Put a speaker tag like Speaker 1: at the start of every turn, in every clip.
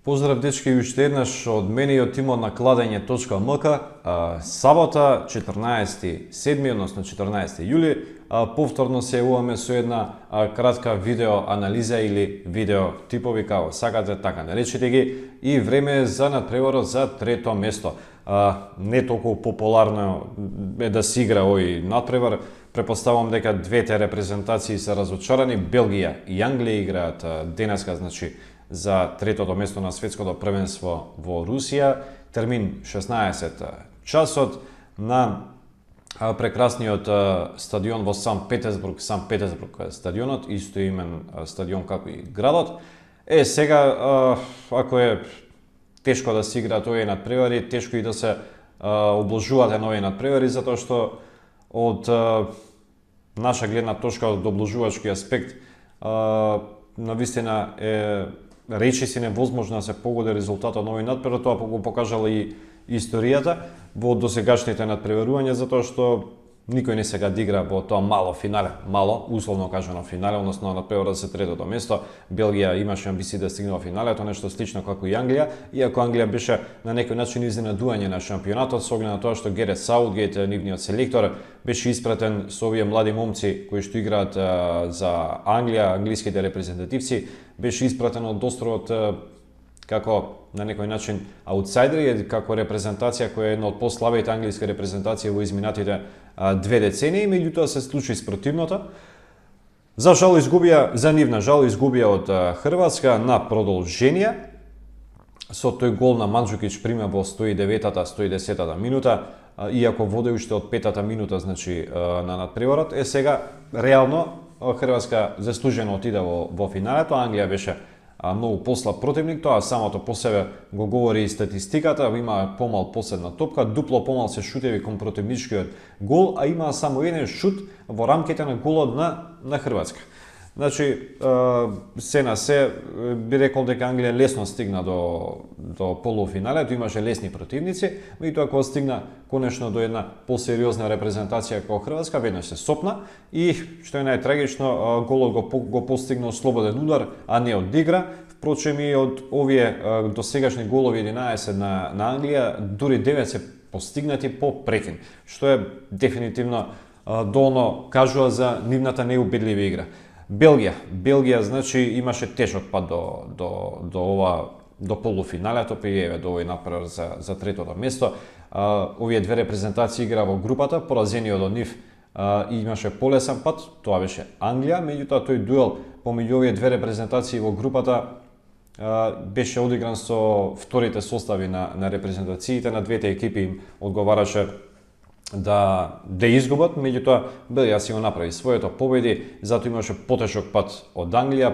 Speaker 1: Поздрав дечки и уште еднаш од мене и од тимот на кладење.мк. Сабота, 14.7, односно 14. јули, повторно се јавуваме со една кратка видео анализа или видео типови, како сакате, така наречете ги, и време е за надпреварот за трето место. Не толку популарно е да се игра овој надпревар. Препоставувам дека двете репрезентации се разочарани. Белгија и Англија играат денеска, значи, за третото место на светското првенство во Русија. Термин 16 часот на прекрасниот стадион во Санкт Петерсбург, стадионот, исто имен стадион како и градот. Сега, ако е тешко да се играат овие надпревари, тешко и да се обложуваат нови надпревари, затоа што од наша гледна точка, од обложувачки аспект, навистина е речиси невозможно да се погоди резултатот на овој надпревар. Тоа го покажала и историјата во досегашните надпреварувања, затоа што никој не сега игра во тоа мало финале, условно кажано финале, односно надпреварот за третото место. Белгија имаше амбиции да стигне во финалето, нешто слично како и Англија, иако Англија беше на некој начин изненадување на шампионатот, со оглед на тоа што Гарет Саутгейт, нивниот селектор, беше испратен со овие млади момци кои што играат за Англија, англиските репрезентативци, беше испратен од островот како на некој начин аутсайдери, како репрезентација која е една од послабите англиски репрезентации во изминатите 2 децении, меѓутоа се случи спротивното. За нивна жал изгубија од Хрватска на продолжение, со тој гол на Манџукич прима во 109-та, 110-та минута, иако воде уште од 5-та минута, значи, на надпреварот. Сега, реално, Хрватска заслужено отиде во финалето, Англија беше многу послаб противник, тоа самото по себе го говори и статистиката, има помал последна топка, дупло помал се шутеви кон противничкиот гол, а има само еден шут во рамките на голот на Хрватска. Значи, се на се, би рекол дека Англија лесно стигна до полуфиналето, имаше лесни противници, меѓутоа кога стигна конечно до една посериозна репрезентација како Хрватска, веднаш се сопна и, што е најтрагично, голот го постигна слободен удар, а не од игра. Впрочем, и од овие досегашни голови 11 на Англија, дури 9 се постигнати по прекин, што е дефинитивно долно кажува за нивната неубедлива игра. Белгија, значи, имаше тешок пат до полуфиналето, до овој надпревар за третото место. Овие две репрезентации игра во групата, поразениот од нив имаше полесен пат, тоа беше Англија, меѓутоа тој дуел помеѓу овие две репрезентации во групата беше одигран со вторите состави на репрезентациите на двете екипи, им одговараше да изгубат, меѓутоа Белгија си го направи своето, победи, затоа имаше потешок пат од Англија,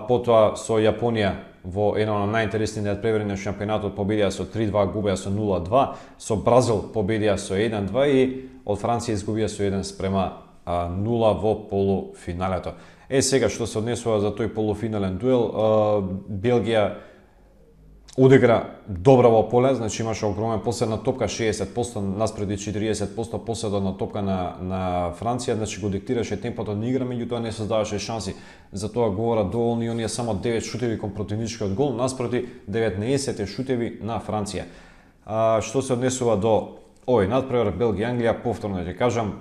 Speaker 1: потоа со Јапонија во едно од најинтересните надпревари на шампионатот победија со 3-2, губеа со 0-2, со Бразил победија со 1-2 и од Франција изгубија со 1-0 во полуфиналето. Сега што се однесува за тој полуфинален дуел, Белгија одигра добро во поле, значи имаше огромен последна топка, 60% наспреди 40% последна топка на Франција, значи го диктираше темпото на игра, меѓутоа не создаваше шанси. Затоа говорат доволни оние само 9 шутеви кон противничкиот гол, наспроти 19 шутеви на Франција. Што се однесува до овој надпревар Белгија-Англија, повторно ќе кажам,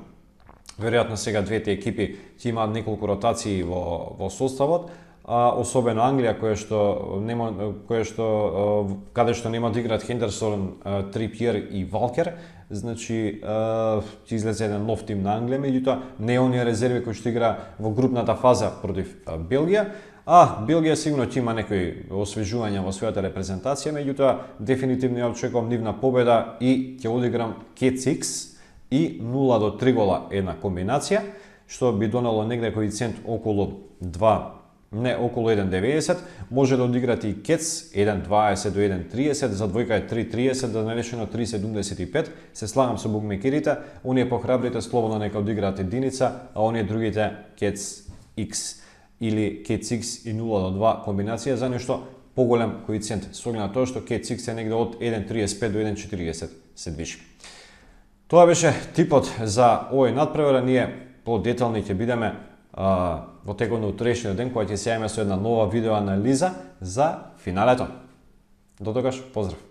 Speaker 1: веројатно сега двете екипи ќе имаат неколку ротации во составот, особено Англија, каде што нема да играат Хендерсон, Трипиер и Валкер, значи ќе излезе еден нов тим на Англија, меѓутоа не оние резерви кои што игра во групната фаза против Белгија, Белгија сигурно ќе има некои освежувања во својата репрезентација, меѓутоа дефинитивно ја очекувам нивна победа и ќе одиграм Кетс и 0-3 гола една комбинација, што би донело негде коефициент околу 1,90, може да одиграте и Кетс 1,20 до 1,30, за двојка е 3,30, да наречено 3,75. Се слагам со букмекерите, оние похрабрите слободно нека одиграат единица, а оние другите Кетс X или Кетс X и 0-2 комбинација за нешто поголем коефициент, со оглед на тоа што Кетс X е негде од 1,35 до 1,40 се движи. Тоа беше типот за овој надпревар, ние по-детални ќе бидеме во текот на утрешниот ден, кога ќе се јавиме со една нова видеоанализа за финалето. До тогаш, поздрав!